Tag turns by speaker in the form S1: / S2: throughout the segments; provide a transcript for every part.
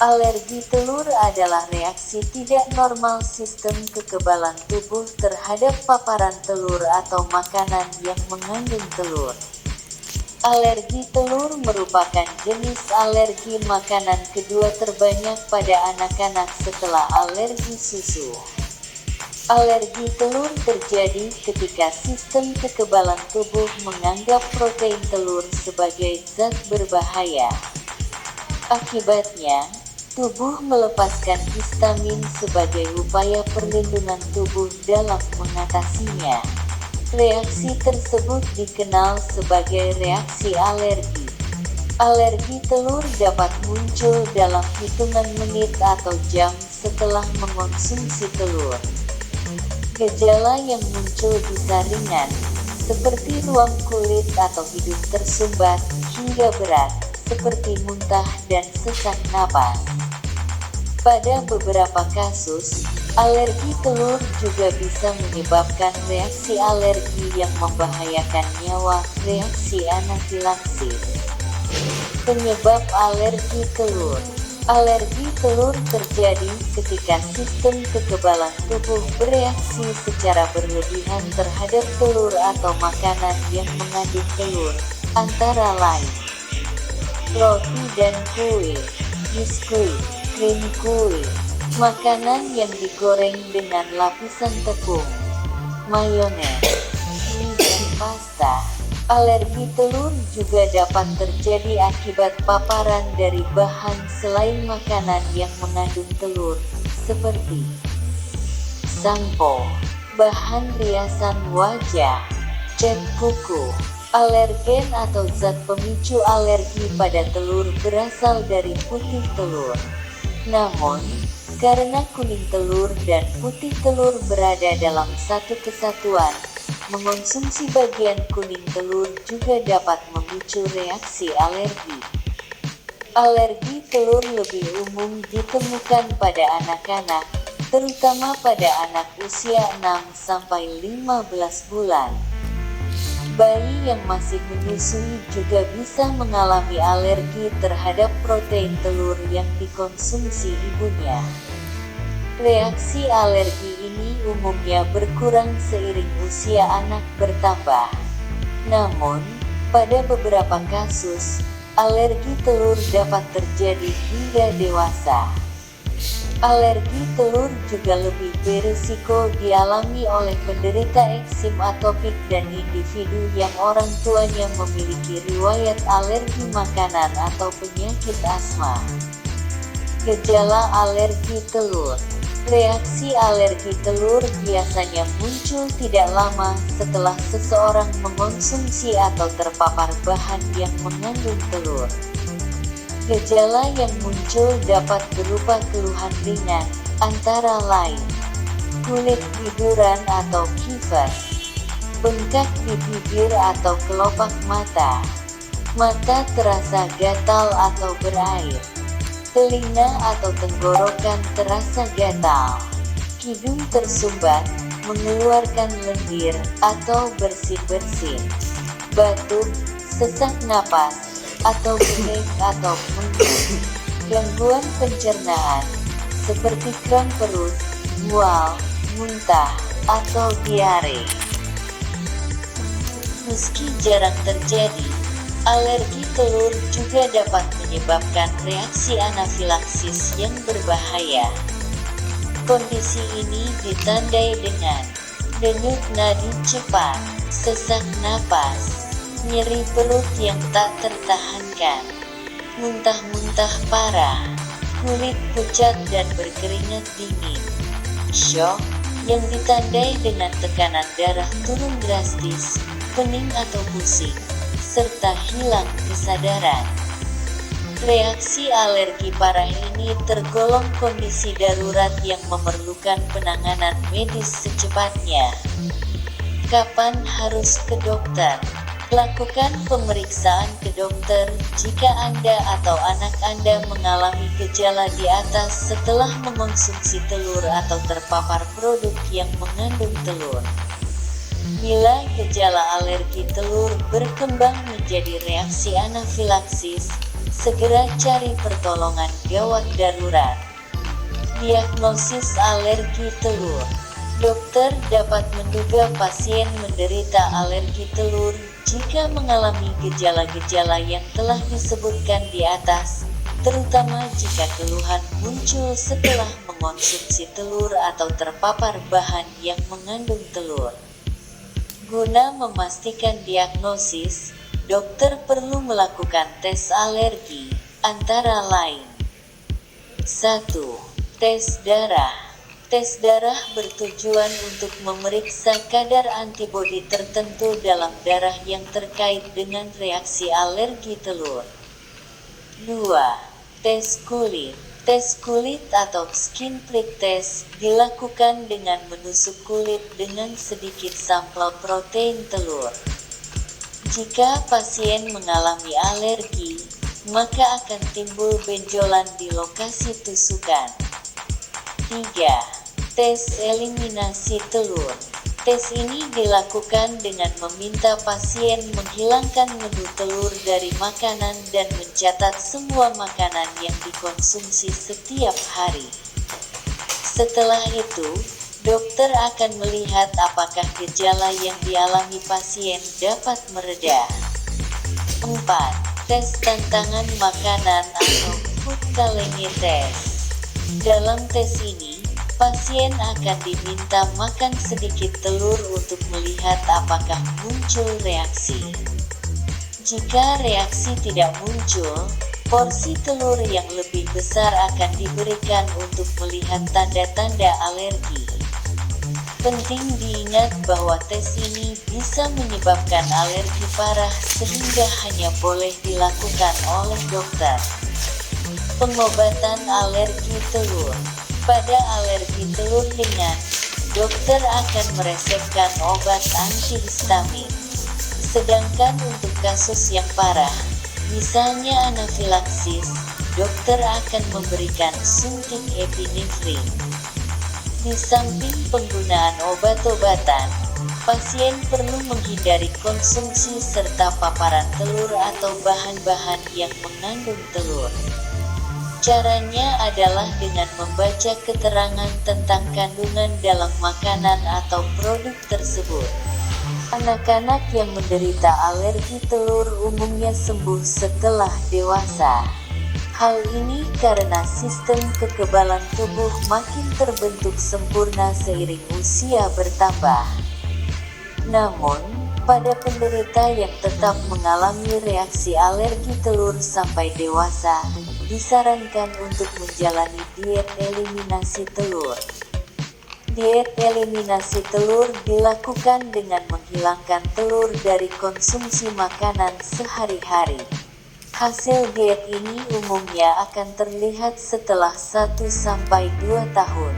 S1: Alergi telur adalah reaksi tidak normal sistem kekebalan tubuh terhadap paparan telur atau makanan yang mengandung telur. Alergi telur merupakan jenis alergi makanan kedua terbanyak pada anak-anak setelah alergi susu. Alergi telur terjadi ketika sistem kekebalan tubuh menganggap protein telur sebagai zat berbahaya. Akibatnya, tubuh melepaskan histamin sebagai upaya perlindungan tubuh dalam mengatasinya. Reaksi tersebut dikenal sebagai reaksi alergi. Alergi telur dapat muncul dalam hitungan menit atau jam setelah mengonsumsi telur. Gejala yang muncul bisa ringan, seperti ruam kulit atau hidung tersumbat, hingga berat, seperti muntah dan sesak napas. Pada beberapa kasus, alergi telur juga bisa menyebabkan reaksi alergi yang membahayakan nyawa, reaksi anafilaksis. Penyebab alergi telur. Alergi telur terjadi ketika sistem kekebalan tubuh bereaksi secara berlebihan terhadap telur atau makanan yang mengandung telur, antara lain roti dan kue, biskuit, krim kue, makanan yang digoreng dengan lapisan tepung, mayones, mie dan pasta. Alergi telur juga dapat terjadi akibat paparan dari bahan selain makanan yang mengandung telur, seperti sampo, bahan riasan wajah, cat kuku. Alergen atau zat pemicu alergi pada telur berasal dari putih telur. Namun, karena kuning telur dan putih telur berada dalam satu kesatuan, mengonsumsi bagian kuning telur juga dapat memicu reaksi alergi. Alergi telur lebih umum ditemukan pada anak-anak, terutama pada anak usia 6-15 bulan. Bayi yang masih menyusui juga bisa mengalami alergi terhadap protein telur yang dikonsumsi ibunya. Reaksi alergi ini umumnya berkurang seiring usia anak bertambah. Namun, pada beberapa kasus, alergi telur dapat terjadi hingga dewasa. Alergi telur juga lebih berisiko dialami oleh penderita eksim atopik dan individu yang orang tuanya memiliki riwayat alergi makanan atau penyakit asma. Gejala alergi telur. Reaksi alergi telur biasanya muncul tidak lama setelah seseorang mengonsumsi atau terpapar bahan yang mengandung telur. Gejala yang muncul dapat berupa keluhan ringan, antara lain kulit biduran atau kifas, bengkak di bibir atau kelopak mata, mata terasa gatal atau berair, telinga atau tenggorokan terasa gatal, hidung tersumbat, mengeluarkan lendir atau bersin-bersin, batuk, sesak napas, atau bengek atau menggigil, gangguan pencernaan, seperti kram perut, mual, muntah, atau diare. Meski jarang terjadi, alergi telur juga dapat menyebabkan reaksi anafilaksis yang berbahaya. Kondisi ini ditandai dengan denyut nadi cepat, sesak napas, nyeri perut yang tak tertahankan, muntah-muntah parah, kulit pucat dan berkeringat dingin, syok yang ditandai dengan tekanan darah turun drastis, pening atau pusing, serta hilang kesadaran. Reaksi alergi parah ini tergolong kondisi darurat yang memerlukan penanganan medis secepatnya. Kapan harus ke dokter? Lakukan pemeriksaan ke dokter jika Anda atau anak Anda mengalami gejala di atas setelah mengonsumsi telur atau terpapar produk yang mengandung telur. Bila gejala alergi telur berkembang menjadi reaksi anafilaksis, segera cari pertolongan gawat darurat. Diagnosis alergi telur. Dokter dapat menduga pasien menderita alergi telur jika mengalami gejala-gejala yang telah disebutkan di atas, terutama jika keluhan muncul setelah mengonsumsi telur atau terpapar bahan yang mengandung telur. Guna memastikan diagnosis, dokter perlu melakukan tes alergi, antara lain 1. Tes darah. Tes darah bertujuan untuk memeriksa kadar antibodi tertentu dalam darah yang terkait dengan reaksi alergi telur. 2. Tes kulit. Tes kulit atau skin prick test dilakukan dengan menusuk kulit dengan sedikit sampel protein telur. Jika pasien mengalami alergi, maka akan timbul benjolan di lokasi tusukan. 3. Tes eliminasi telur. Tes ini dilakukan dengan meminta pasien menghilangkan menu telur dari makanan dan mencatat semua makanan yang dikonsumsi setiap hari. Setelah itu, dokter akan melihat apakah gejala yang dialami pasien dapat mereda. 4. Tes tantangan makanan atau food challenge test. Dalam tes ini, pasien akan diminta makan sedikit telur untuk melihat apakah muncul reaksi. Jika reaksi tidak muncul, porsi telur yang lebih besar akan diberikan untuk melihat tanda-tanda alergi. Penting diingat bahwa tes ini bisa menyebabkan alergi parah sehingga hanya boleh dilakukan oleh dokter. Pengobatan alergi telur. Pada alergi telur ringan, dokter akan meresepkan obat antihistamin. Sedangkan untuk kasus yang parah, misalnya anafilaksis, dokter akan memberikan suntik epinefrin. Di samping penggunaan obat-obatan, pasien perlu menghindari konsumsi serta paparan telur atau bahan-bahan yang mengandung telur. Caranya adalah dengan membaca keterangan tentang kandungan dalam makanan atau produk tersebut. Anak-anak yang menderita alergi telur umumnya sembuh setelah dewasa. Hal ini karena sistem kekebalan tubuh makin terbentuk sempurna seiring usia bertambah. Namun, pada penderita yang tetap mengalami reaksi alergi telur sampai dewasa, disarankan untuk menjalani diet eliminasi telur. Diet eliminasi telur dilakukan dengan menghilangkan telur dari konsumsi makanan sehari-hari. Hasil diet ini umumnya akan terlihat setelah 1-2 tahun.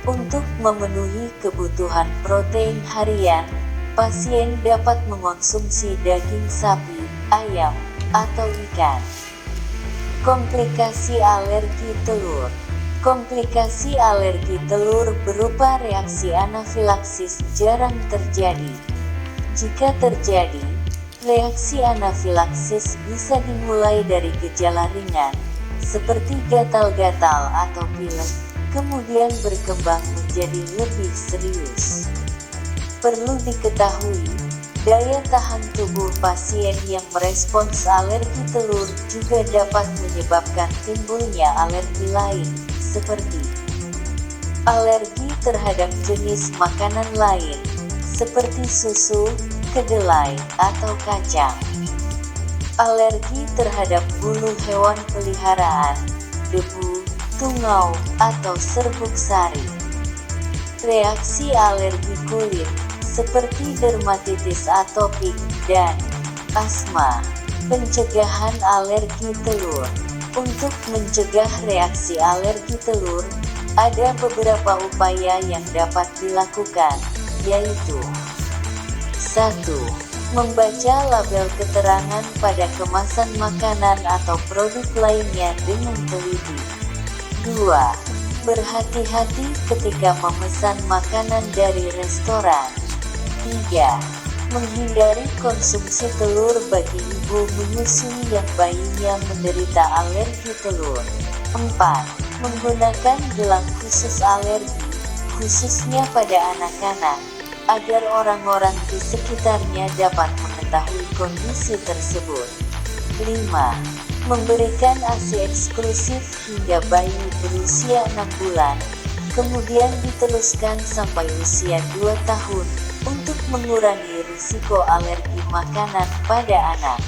S1: Untuk memenuhi kebutuhan protein harian, pasien dapat mengonsumsi daging sapi, ayam, atau ikan. Komplikasi alergi telur. Komplikasi alergi telur berupa reaksi anafilaksis jarang terjadi. Jika terjadi, reaksi anafilaksis bisa dimulai dari gejala ringan, seperti gatal-gatal atau pilek, kemudian berkembang menjadi lebih serius. Perlu diketahui, daya tahan tubuh pasien yang merespons alergi telur juga dapat menyebabkan timbulnya alergi lain, seperti alergi terhadap jenis makanan lain, seperti susu, kedelai, atau kacang. Alergi terhadap bulu hewan peliharaan, debu, tungau, atau serbuk sari. Reaksi alergi kulit, seperti dermatitis atopik dan asma. Pencegahan alergi telur. Untuk mencegah reaksi alergi telur, ada beberapa upaya yang dapat dilakukan, yaitu 1. Membaca label keterangan pada kemasan makanan atau produk lainnya dengan teliti. 2. Berhati-hati ketika memesan makanan dari restoran. 3. Menghindari konsumsi telur bagi ibu menyusui yang bayinya menderita alergi telur. 4. Menggunakan gelang khusus alergi, khususnya pada anak-anak, agar orang-orang di sekitarnya dapat mengetahui kondisi tersebut. 5. Memberikan ASI eksklusif hingga bayi berusia 6 bulan, kemudian diteruskan sampai usia 2 tahun, untuk mengurangi risiko alergi makanan pada anak.